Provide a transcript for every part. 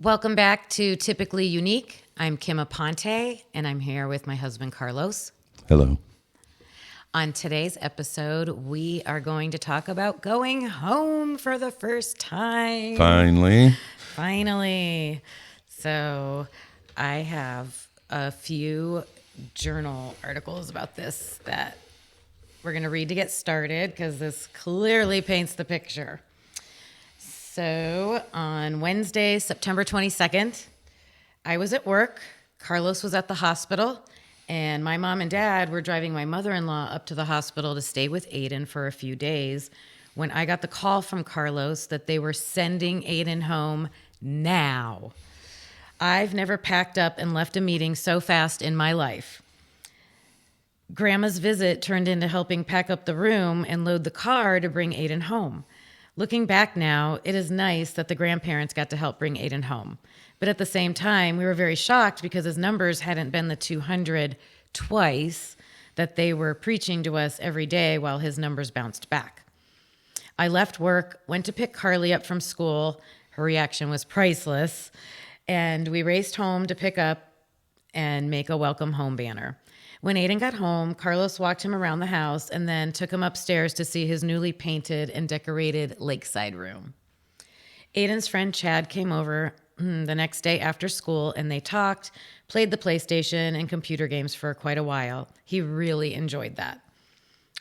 Welcome back to Typically Unique. I'm Kim Aponte, and I'm here with my husband, Carlos. Hello. On today's episode, we are going to talk about going home for the first time. Finally. So I have a few journal articles about this that we're going to read to get started because this clearly paints the picture. So on Wednesday, September 22nd, I was at work. Carlos was at the hospital. And my mom and dad were driving my mother-in-law up to the hospital to stay with Ayden for a few days when I got the call from Carlos that they were sending Ayden home now. I've never packed up and left a meeting so fast in my life. Grandma's visit turned into helping pack up the room and load the car to bring Ayden home. Looking back now, it is nice that the grandparents got to help bring Ayden home. But at the same time, we were very shocked because his numbers hadn't been the 200 twice that they were preaching to us every day while his numbers bounced back. I left work, went to pick Carly up from school. Her reaction was priceless. And we raced home to pick up and make a welcome home banner. When Ayden got home, Carlos walked him around the house and then took him upstairs to see his newly painted and decorated lakeside room. Ayden's friend Chad came over the next day after school and they talked, played the PlayStation and computer games for quite a while. He really enjoyed that.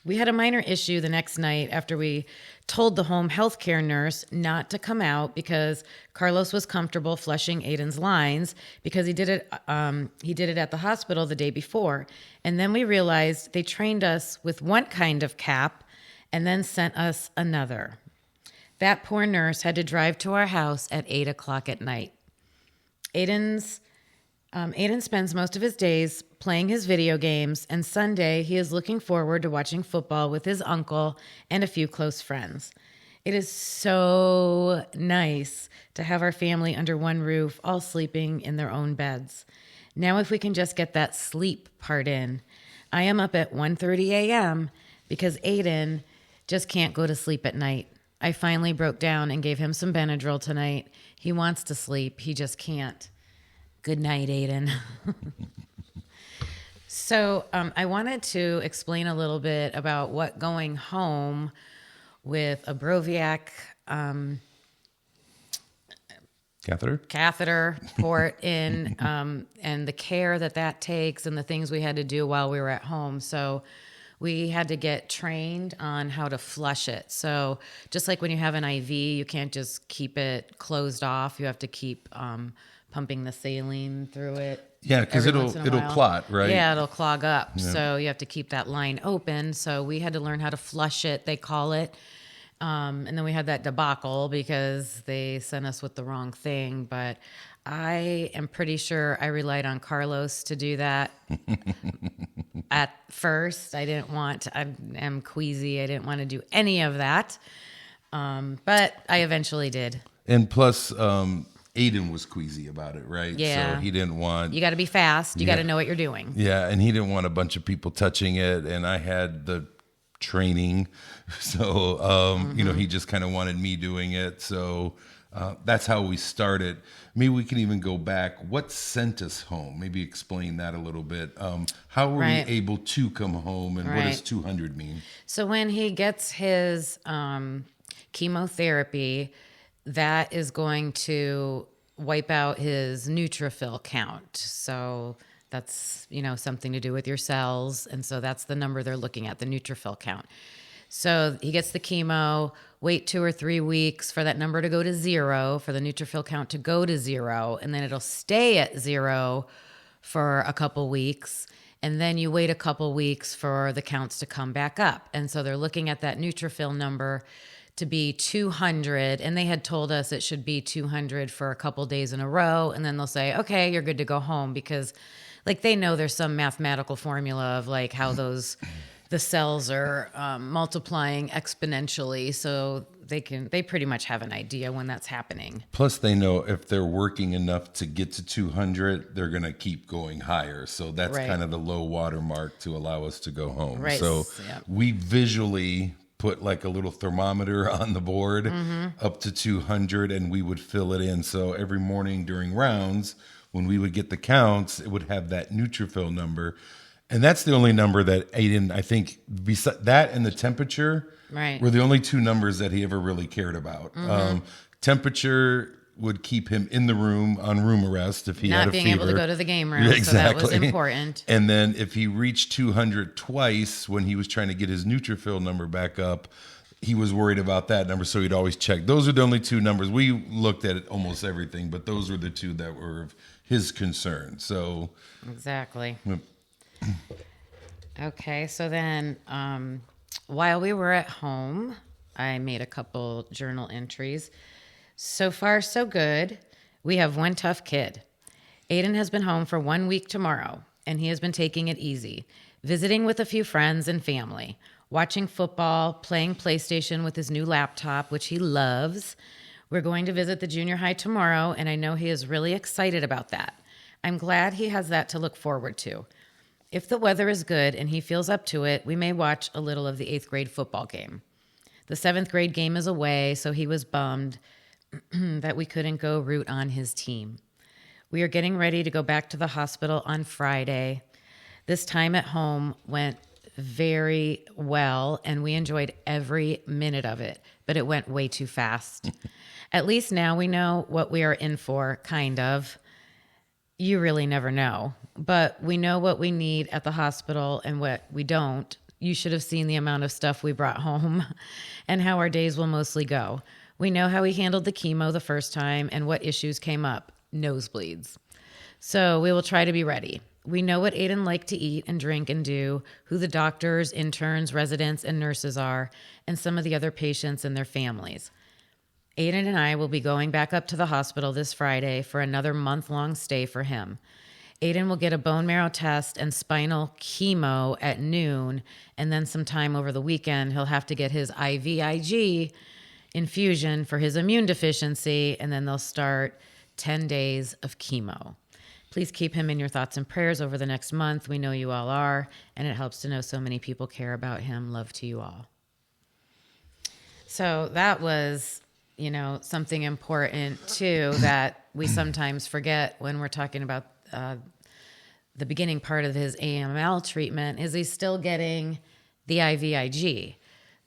We had a minor issue the next night after we told the home health care nurse not to come out because Carlos was comfortable flushing Ayden's lines because he did it at the hospital the day before. And then we realized they trained us with one kind of cap and then sent us another. That poor nurse had to drive to our house at 8 o'clock at night. Ayden spends most of his days playing his video games, and Sunday he is looking forward to watching football with his uncle and a few close friends. It is so nice to have our family under one roof, all sleeping in their own beds. Now if we can just get that sleep part in. I am up at 1:30 a.m. because Ayden just can't go to sleep at night. I finally broke down and gave him some Benadryl tonight. He wants to sleep. He just can't. Good night, Ayden. So I wanted to explain a little bit about what going home with a Broviac catheter port in and the care that takes and the things we had to do while we were at home. So we had to get trained on how to flush it. So just like when you have an IV, you can't just keep it closed off. You have to keep pumping the saline through it. Yeah, because it'll clot, right? Yeah, it'll clog up. Yeah. So you have to keep that line open. So we had to learn how to flush it, they call it. And then we had that debacle because they sent us with the wrong thing. But I am pretty sure I relied on Carlos to do that. At first, I am queasy. I didn't want to do any of that. But I eventually did. And plus, Ayden was queasy about it, right? Yeah. So he didn't want... You got to be fast. You got to know what you're doing. Yeah, and he didn't want a bunch of people touching it, and I had the training. So, he just kind of wanted me doing it. So that's how we started. Maybe we can even go back. What sent us home? Maybe explain that a little bit. How were we able to come home, and what does 200 mean? So when he gets his chemotherapy, that is going to wipe out his neutrophil count. So that's, something to do with your cells. And so that's the number they're looking at, the neutrophil count. So he gets the chemo, wait 2 or 3 weeks for that number to go to 0, for the neutrophil count to go to 0, and then it'll stay at 0 for a couple weeks. And then you wait a couple weeks for the counts to come back up. And so they're looking at that neutrophil number to be 200, and they had told us it should be 200 for a couple days in a row, and then they'll say, okay, you're good to go home, because they know there's some mathematical formula of how the cells are multiplying exponentially, so they pretty much have an idea when that's happening. Plus, they know if they're working enough to get to 200, they're going to keep going higher. So that's kind of the low water mark to allow us to go home. Right. So we visually put like a little thermometer on the board up to 200, and we would fill it in. So every morning during rounds, when we would get the counts, it would have that neutrophil number. And that's the only number that Ayden, I think, that and the temperature were the only two numbers that he ever really cared about. Temperature would keep him in the room on room arrest if he had a fever. Not being able to go to the game room, exactly. So that was important. And then if he reached 200 twice when he was trying to get his neutrophil number back up, he was worried about that number, so he'd always check. Those are the only two numbers. We looked at almost everything, but those were the two that were of his concern. So exactly. Okay, so then while we were at home, I made a couple journal entries. So far, so good. We have one tough kid. Ayden has been home for 1 week tomorrow, and he has been taking it easy, visiting with a few friends and family, watching football, playing PlayStation with his new laptop, which he loves. We're going to visit the junior high tomorrow, and I know he is really excited about that. I'm glad he has that to look forward to. If the weather is good and he feels up to it, we may watch a little of the 8th grade football game. The 7th grade game is away, so he was bummed that we couldn't go root on his team. We are getting ready to go back to the hospital on Friday. This time at home went very well, and we enjoyed every minute of it, but it went way too fast. At least now we know what we are in for, kind of. You really never know, but we know what we need at the hospital and what we don't. You should have seen the amount of stuff we brought home and how our days will mostly go. We know how he handled the chemo the first time and what issues came up, nosebleeds. So we will try to be ready. We know what Ayden liked to eat and drink and do, who the doctors, interns, residents, and nurses are, and some of the other patients and their families. Ayden and I will be going back up to the hospital this Friday for another month-long stay for him. Ayden will get a bone marrow test and spinal chemo at noon, and then sometime over the weekend, he'll have to get his IVIG infusion for his immune deficiency, and then they'll start 10 days of chemo. Please keep him in your thoughts and prayers over the next month. We know you all are, and it helps to know so many people care about him. Love to you all. So that was, something important too that we sometimes forget when we're talking about the beginning part of his AML treatment is he's still getting the IVIG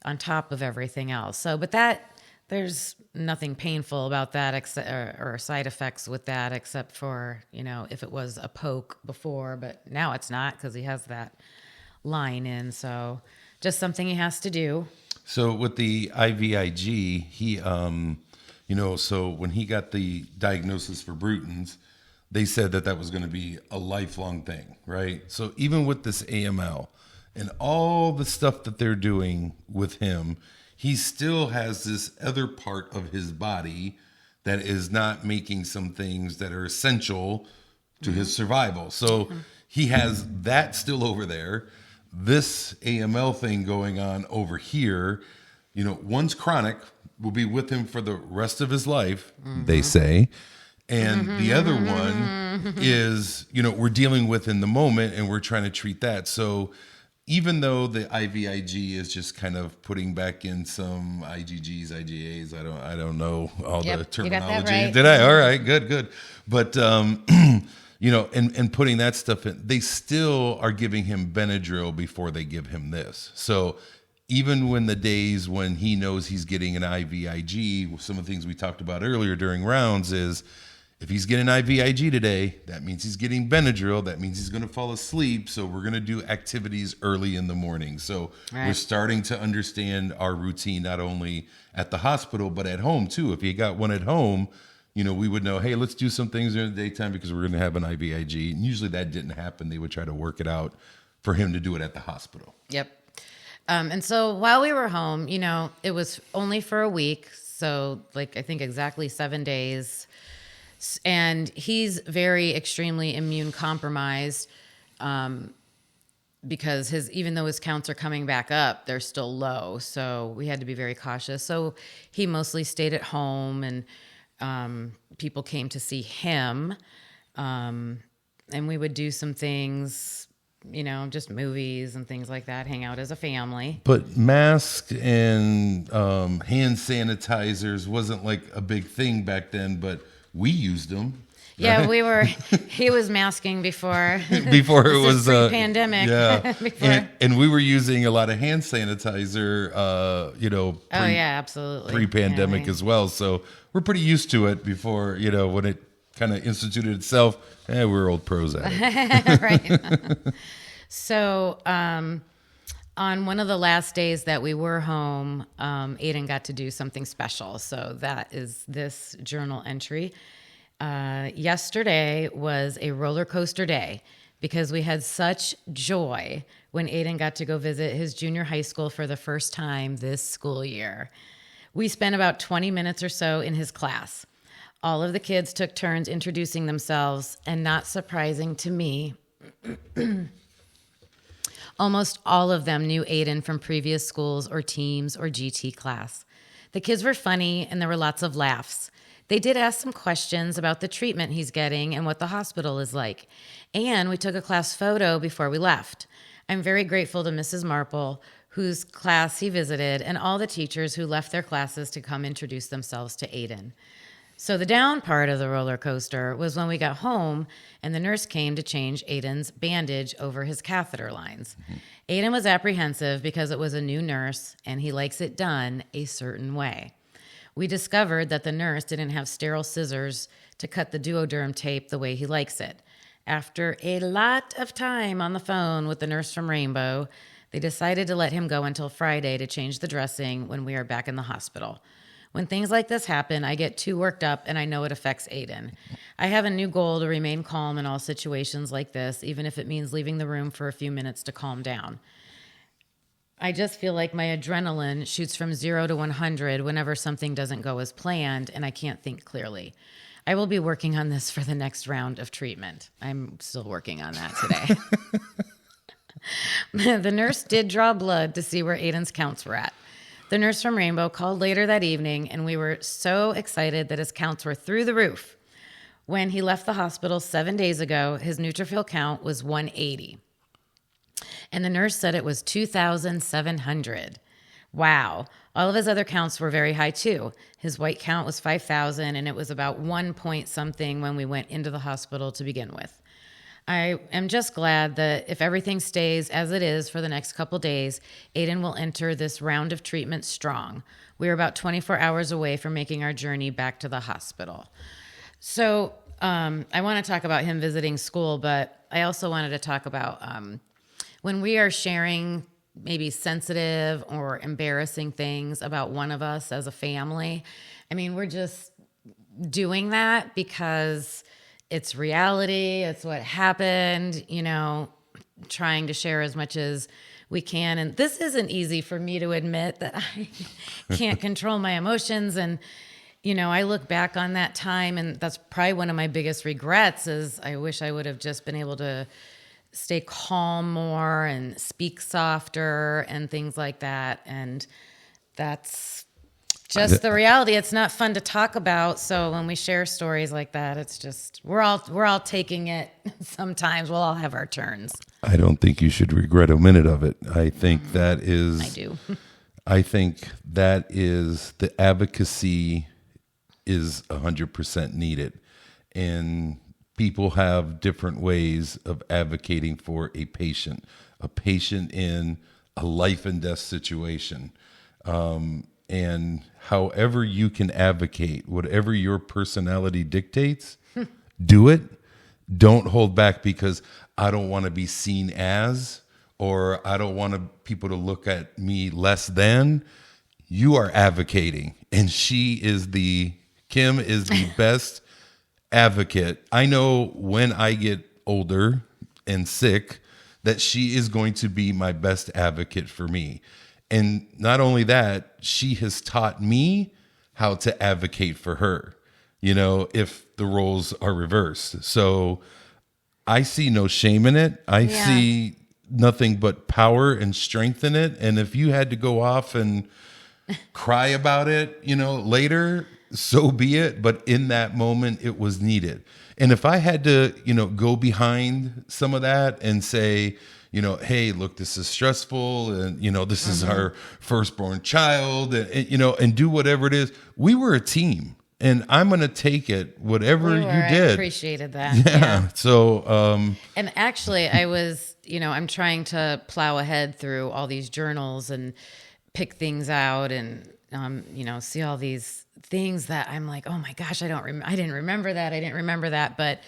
on top of everything else. So, but there's nothing painful about that or side effects with that except for, if it was a poke before, but now it's not because he has that line in. So just something he has to do. So with the IVIG, he, so when he got the diagnosis for Bruton's, they said that was going to be a lifelong thing, right? So even with this AML and all the stuff that they're doing with him, he still has this other part of his body that is not making some things that are essential to his survival. So he has that still over there, this AML thing going on over here. One's chronic, will be with him for the rest of his life, they say. And the other one is, we're dealing with in the moment and we're trying to treat that. So even though the IVIG is just kind of putting back in some IgGs, IgAs, I don't know all the terminology. You got that right. Did I? All right, good. But and putting that stuff in, they still are giving him Benadryl before they give him this. So even when the days when he knows he's getting an IVIG, some of the things we talked about earlier during rounds is, if he's getting IVIG today, that means he's getting Benadryl. That means he's going to fall asleep. So we're going to do activities early in the morning. So we're starting to understand our routine, not only at the hospital, but at home too. If you got one at home, we would know, hey, let's do some things during the daytime because we're going to have an IVIG. And usually that didn't happen. They would try to work it out for him to do it at the hospital. Yep. And so while we were home, it was only for a week. So I think exactly 7 days. And he's very extremely immune compromised because even though his counts are coming back up, they're still low. So we had to be very cautious. So he mostly stayed at home and people came to see him. And we would do some things, just movies and things like that, hang out as a family. But masks and hand sanitizers wasn't like a big thing back then, but we used them. Yeah, he was masking before Before it was pre-pandemic. Yeah. Before. And we were using a lot of hand sanitizer, Oh yeah, absolutely. pre-pandemic as well. So we're pretty used to it before, when it kind of instituted itself. We're old pros at it. Right. So, on one of the last days that we were home, Ayden got to do something special. So that is this journal entry. Yesterday was a roller coaster day because we had such joy when Ayden got to go visit his junior high school for the first time this school year. We spent about 20 minutes or so in his class. All of the kids took turns introducing themselves, and not surprising to me, almost all of them knew Ayden from previous schools or teams or GT class. The kids were funny, and there were lots of laughs. They did ask some questions about the treatment he's getting and what the hospital is like. And we took a class photo before we left. I'm very grateful to Mrs. Marple, whose class he visited, and all the teachers who left their classes to come introduce themselves to Ayden. So the down part of the roller coaster was when we got home and the nurse came to change Ayden's bandage over his catheter lines. Mm-hmm. Ayden was apprehensive because it was a new nurse and he likes it done a certain way. We discovered that the nurse didn't have sterile scissors to cut the duoderm tape the way he likes it. After a lot of time on the phone with the nurse from Rainbow, they decided to let him go until Friday to change the dressing when we are back in the hospital. When things like this happen, I get too worked up and I know it affects Ayden. I have a new goal to remain calm in all situations like this, even if it means leaving the room for a few minutes to calm down. I just feel like my adrenaline shoots from 0 to 100 whenever something doesn't go as planned and I can't think clearly. I will be working on this for the next round of treatment. I'm still working on that today. The nurse did draw blood to see where Ayden's counts were at. The nurse from Rainbow called later that evening, and we were so excited that his counts were through the roof. When he left the hospital 7 days ago, his neutrophil count was 180. And the nurse said it was 2,700. Wow. All of his other counts were very high too. His white count was 5,000, and it was about 1 point something when we went into the hospital to begin with. I am just glad that if everything stays as it is for the next couple days, Ayden will enter this round of treatment strong. We are about 24 hours away from making our journey back to the hospital. So I want to talk about him visiting school, but I also wanted to talk about when we are sharing maybe sensitive or embarrassing things about one of us as a family. I mean, we're just doing that because it's reality. It's what happened, trying to share as much as we can. And this isn't easy for me to admit that I can't control my emotions. And, I look back on that time, and that's probably one of my biggest regrets is I wish I would have just been able to stay calm more and speak softer and things like that. And that's just the reality. It's not fun to talk about. So when we share stories like that, it's just, we're all taking it. Sometimes we'll all have our turns. I don't think you should regret a minute of it. I think that is, I do. I think that is the advocacy is 100% needed. And people have different ways of advocating for a patient in a life and death situation. And however you can advocate, whatever your personality dictates, do it. Don't hold back because I don't want to be seen as, or I don't want people to look at me less than. You are advocating, and Kim is the best advocate. I know when I get older and sick that she is going to be my best advocate for me. And not only that, she has taught me how to advocate for her, if the roles are reversed. So I see no shame in it. I see nothing but power and strength in it. And if you had to go off and cry about it, later, so be it. But in that moment, it was needed. And if I had to, go behind some of that and say, hey, look, this is stressful, and this is our firstborn child, and do whatever it is. We were a team, and I'm going to take it whatever you did. I appreciated that. Yeah. So, and actually, I was, I'm trying to plow ahead through all these journals and pick things out, and see all these things that I'm like, oh my gosh, I didn't remember that, but.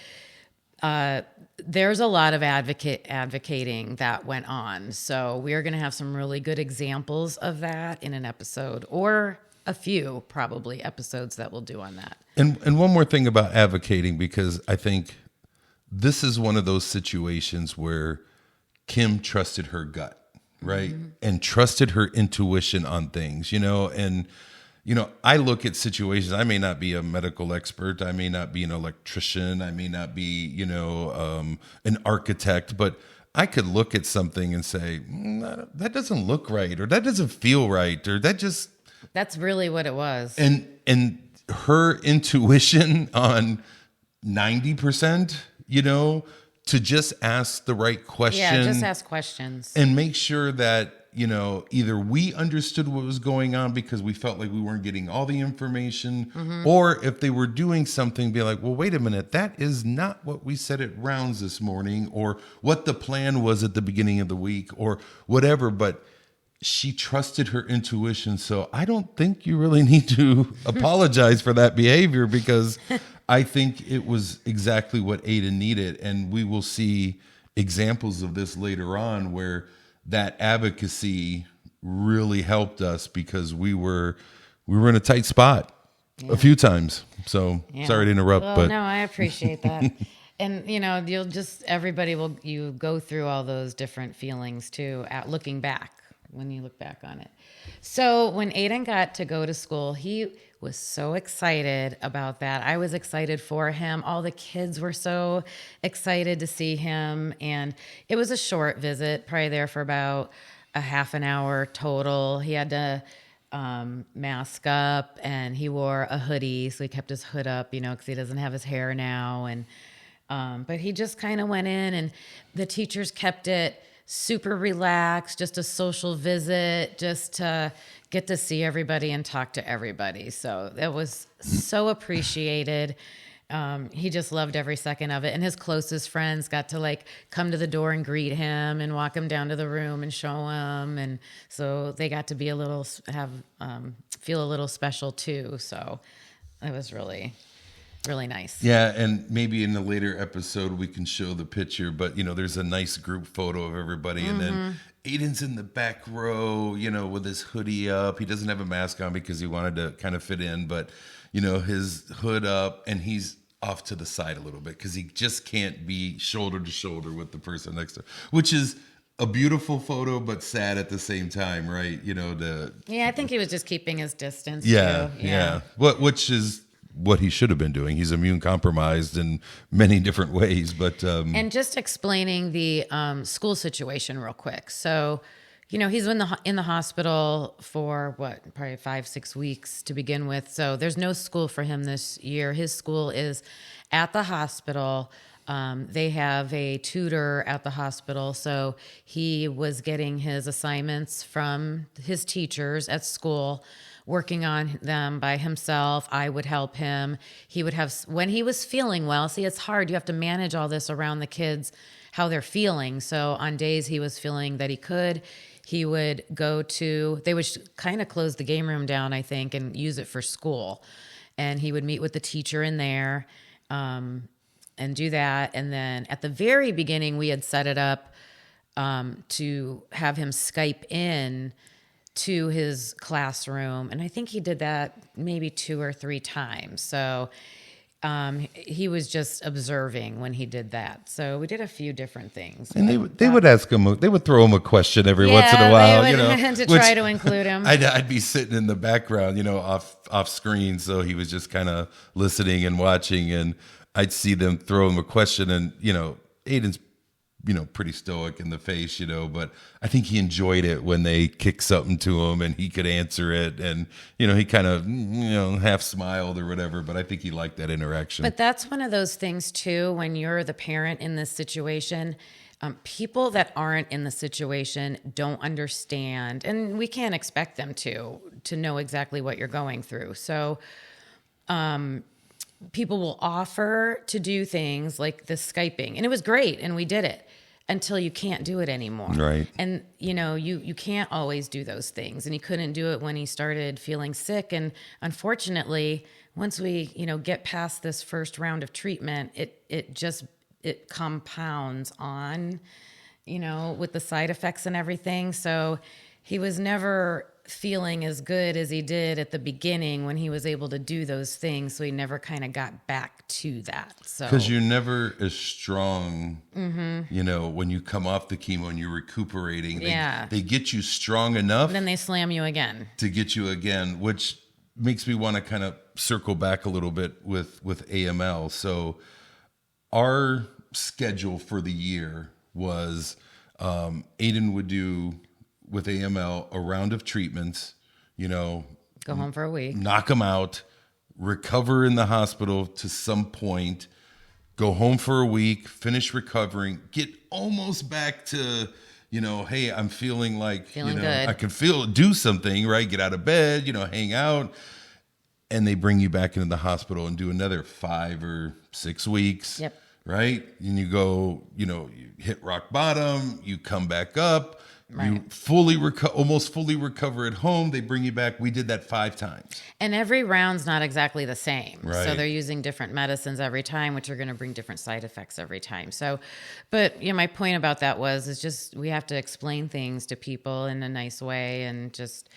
There's a lot of advocating that went on. So we are going to have some really good examples of that in an episode, or a few probably episodes that we'll do on that. And one more thing about advocating, because I think this is one of those situations where Kim trusted her gut, right? Mm-hmm. And trusted her intuition on things, and I look at situations. I may not be a medical expert. I may not be an electrician. I may not be, an architect, but I could look at something and say, that doesn't look right, or that doesn't feel right, or that's really what it was. And her intuition on 90%, to just ask the right question. Yeah, just ask questions. And make sure that, either we understood what was going on because we felt like we weren't getting all the information, or if they were doing something, be like, well, wait a minute, that is not what we said at rounds this morning, or what the plan was at the beginning of the week, or whatever. But she trusted her intuition. So I don't think you really need to apologize for that behavior, because I think it was exactly what Ayden needed. And we will see examples of this later on, where that advocacy really helped us, because we were in a tight spot a few times. So sorry to interrupt, but no, I appreciate that. And you go through all those different feelings too, looking back, when you look back on it. So when Ayden got to go to school, he was so excited about that. I was excited for him. All the kids were so excited to see him. And it was a short visit, probably there for about a half an hour total. He had to mask up, and he wore a hoodie. So he kept his hood up, because he doesn't have his hair now. And but he just kind of went in, and the teachers kept it super relaxed, just a social visit, just to get to see everybody and talk to everybody. So it was so appreciated. He just loved every second of it. And his closest friends got to come to the door and greet him and walk him down to the room and show him. And so they got to be feel a little special too. So it was really, really nice. Yeah, and maybe in a later episode we can show the picture, but there's a nice group photo of everybody, and then Ayden's in the back row, with his hoodie up. He doesn't have a mask on because he wanted to kind of fit in, but his hood up, and he's off to the side a little bit because he just can't be shoulder to shoulder with the person next to him, which is a beautiful photo, but sad at the same time, right? I think he was just keeping his distance. Yeah, too. Yeah. Which is what he should have been doing. He's immune compromised in many different ways, but and just explaining the school situation real quick. So, he's in the hospital for probably 5-6 weeks to begin with. So there's no school for him this year. His school is at the hospital. They have a tutor at the hospital, so he was getting his assignments from his teachers at school, working on them by himself. I would help him. He would have, when he was feeling well, see, it's hard. You have to manage all this around the kids, how they're feeling. So on days he was feeling that he would they would kind of close the game room down, I think, and use it for school. And he would meet with the teacher in there and do that. And then at the very beginning, we had set it up to have him Skype in to his classroom. And I think he did that maybe 2 or 3 times. So he was just observing when he did that. So we did a few different things. And they would ask him, they would throw him a question every once in a while, to try to include him. I'd be sitting in the background, off screen. So he was just kind of listening and watching, and I'd see them throw him a question, and Ayden's pretty stoic in the face, but I think he enjoyed it when they kicked something to him and he could answer it. And, he kind of, half smiled or whatever, but I think he liked that interaction. But that's one of those things too, when you're the parent in this situation, people that aren't in the situation don't understand, and we can't expect them to know exactly what you're going through. So, people will offer to do things like the Skyping, and it was great, and we did it until you can't do it anymore. Right. And, you can't always do those things, and he couldn't do it when he started feeling sick. And unfortunately, once we, get past this first round of treatment, it compounds on, with the side effects and everything. So he was never feeling as good as he did at the beginning when he was able to do those things. So he never kind of got back to that. So because you're never as strong, when you come off the chemo and you're recuperating. They get you strong enough. And then they slam you again. To get you again, which makes me want to kind of circle back a little bit with AML. So our schedule for the year was Ayden would do with AML a round of treatments, go home for a week, knock them out, recover in the hospital to some point, go home for a week, finish recovering, get almost back to, hey, I'm feeling like, good. I can do something, right? Get out of bed, hang out. And they bring you back into the hospital and do another 5 or 6 weeks. Yep. Right? And you go, you hit rock bottom, you come back up, right. You almost fully recover at home. They bring you back. We did that 5 times. And every round's not exactly the same. Right. So they're using different medicines every time, which are going to bring different side effects every time. So, but my point about that is just, we have to explain things to people in a nice way, and just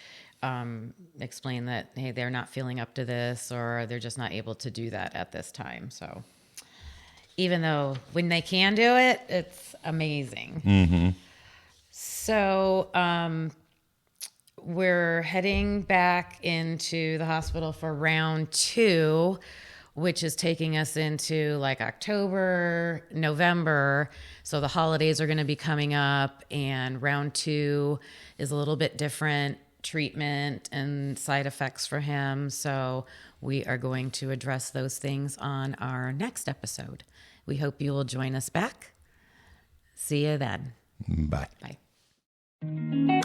explain that, hey, they're not feeling up to this, or they're just not able to do that at this time. So even though when they can do it, it's amazing. Mm-hmm. So we're heading back into the hospital for round 2, which is taking us into like October, November. So the holidays are going to be coming up, and round 2 is a little bit different treatment and side effects for him. So we are going to address those things on our next episode. We hope you will join us back. See you then. Bye. Bye.